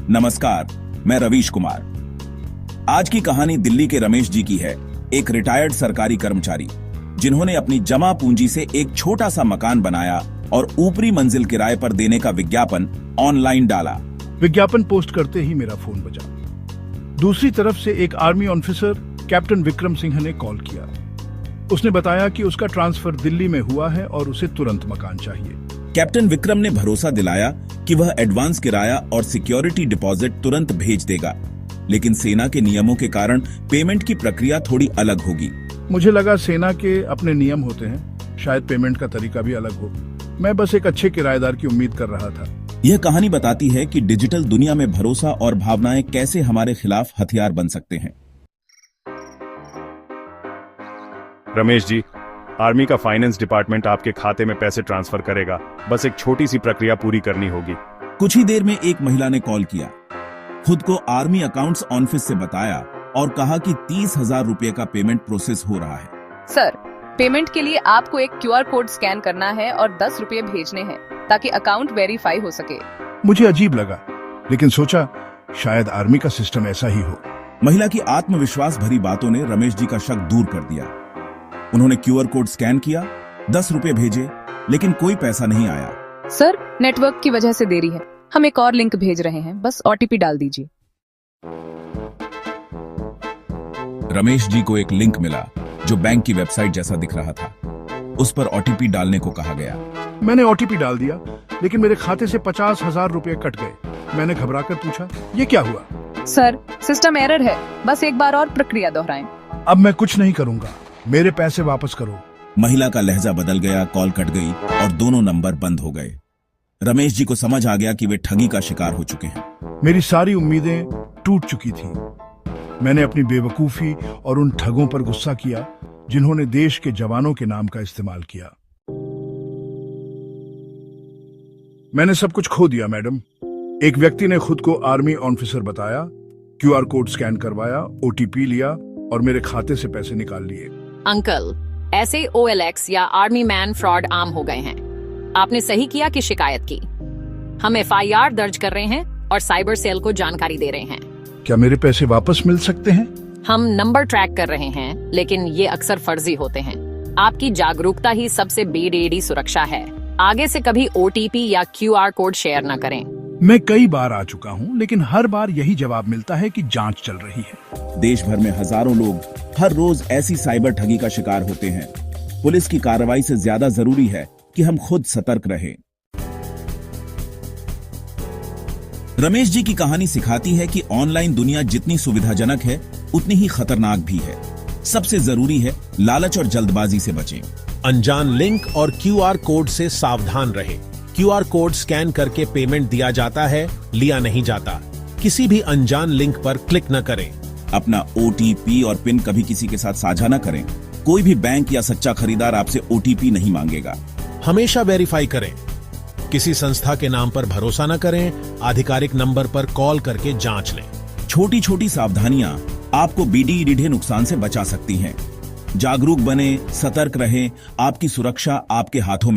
नमस्कार, मैं रवीश कुमार। आज की कहानी दिल्ली के रमेश जी की है, एक रिटायर्ड सरकारी कर्मचारी जिन्होंने अपनी जमा पूंजी से एक छोटा सा मकान बनाया और ऊपरी मंजिल किराए पर देने का विज्ञापन ऑनलाइन डाला। विज्ञापन पोस्ट करते ही मेरा फोन बजा। दूसरी तरफ से एक army officer captain Vikram Singh ने कॉल किया। उसने बताया कि उसका ट्रांसफर दिल्ली में हुआ है और उसे तुरंत मकान चाहिए। कैप्टन विक्रम ने भरोसा दिलाया कि वह एडवांस किराया और सिक्योरिटी डिपॉजिट तुरंत भेज देगा, लेकिन सेना के नियमों के कारण पेमेंट की प्रक्रिया थोड़ी अलग होगी। मुझे लगा सेना के अपने नियम होते हैं, शायद पेमेंट का तरीका भी अलग हो। मैं बस एक अच्छे किराएदार की उम्मीद कर रहा था। यह कहानी बताती है कि डिजिटल दुनिया में भरोसा और भावनाएं कैसे हमारे खिलाफ हथियार बन सकते हैं। रमेश जी, आर्मी का फाइनेंस डिपार्टमेंट आपके खाते में पैसे ट्रांसफर करेगा। बस एक छोटी सी प्रक्रिया पूरी करनी होगी। कुछ ही देर में एक महिला ने कॉल किया, खुद को आर्मी अकाउंट्स ऑफिस से बताया और कहा कि 30,000 रुपए का पेमेंट प्रोसेस हो रहा है। सर, पेमेंट के लिए आपको एक QR कोड स्कैन करना है और 10 रुपए भेजने हैं ताकि अकाउंट वेरीफाई हो सके। मुझे अजीब लगा, लेकिन सोचा शायद आर्मी का सिस्टम ऐसा ही हो। महिला की आत्मविश्वास भरी बातों ने रमेश जी का शक दूर कर दिया। उन्होंने QR कोड स्कैन किया, 10 रुपए भेजे, लेकिन कोई पैसा नहीं आया। सर, नेटवर्क की वजह से देरी है। हम एक और लिंक भेज रहे हैं, बस OTP डाल दीजिए। रमेश जी को एक लिंक मिला जो बैंक की वेबसाइट जैसा दिख रहा था। उस पर OTP डालने को कहा गया। मैंने OTP डाल दिया, लेकिन मेरे खाते से 50,000 रुपए कट गए। मैंने घबराकर पूछा, ये क्या हुआ? सर, सिस्टम एरर है, बस एक बार और प्रक्रिया दोहराएं। अब मैं कुछ नहीं करूंगा, मेरे पैसे वापस करो। महिला का लहजा बदल गया, कॉल कट गई और दोनों नंबर बंद हो गए। रमेश जी को समझ आ गया कि वे ठगी का शिकार हो चुके हैं। मेरी सारी उम्मीदें टूट चुकी थी। मैंने अपनी बेवकूफी और उन ठगों पर गुस्सा किया जिन्होंने देश के जवानों के नाम का इस्तेमाल किया। मैंने सब कुछ खो दिया मैडम। एक व्यक्ति ने खुद को आर्मी ऑफिसर बताया, QR कोड स्कैन करवाया, OTP लिया और मेरे खाते से पैसे निकाल लिए। अंकल, ऐसे OLX या आर्मी मैन फ्रॉड आम हो गए हैं। आपने सही किया कि शिकायत की। हम FIR दर्ज कर रहे हैं और साइबर सेल को जानकारी दे रहे हैं। क्या मेरे पैसे वापस मिल सकते हैं? हम नंबर ट्रैक कर रहे हैं, लेकिन ये अक्सर फर्जी होते हैं। आपकी जागरूकता ही सबसे बड़ी सुरक्षा है। आगे से कभी OTP या QR कोड शेयर न करें। मैं कई बार आ चुका हूं, लेकिन हर बार यही जवाब मिलता है कि जांच चल रही है। देश भर में हजारों लोग हर रोज ऐसी साइबर ठगी का शिकार होते हैं। पुलिस की कार्रवाई से ज्यादा जरूरी है कि हम खुद सतर्क रहें। रमेश जी की कहानी सिखाती है कि ऑनलाइन दुनिया जितनी सुविधाजनक है, उतनी ही खतरनाक भी है। सबसे जरूरी है लालच और जल्दबाजी से बचें। अनजान लिंक और QR कोड से सावधान रहें। QR कोड स्कैन करके पेमेंट दिया जाता है, लिया नहीं जाता। किसी भी अनजान लिंक पर क्लिक न करें। अपना OTP और पिन कभी किसी के साथ साझा न करें। कोई भी बैंक या सच्चा खरीदार आपसे OTP नहीं मांगेगा। हमेशा वेरीफाई करें। किसी संस्था के नाम पर भरोसा न करें। आधिकारिक नंबर पर कॉल करके जांच लें। छोटी छोटी सावधानियां आपको बीडीडीढ़े नुकसान से बचा सकती हैं। जागरूक बने, सतर्क रहें। आपकी सुरक्षा आपके हाथों में।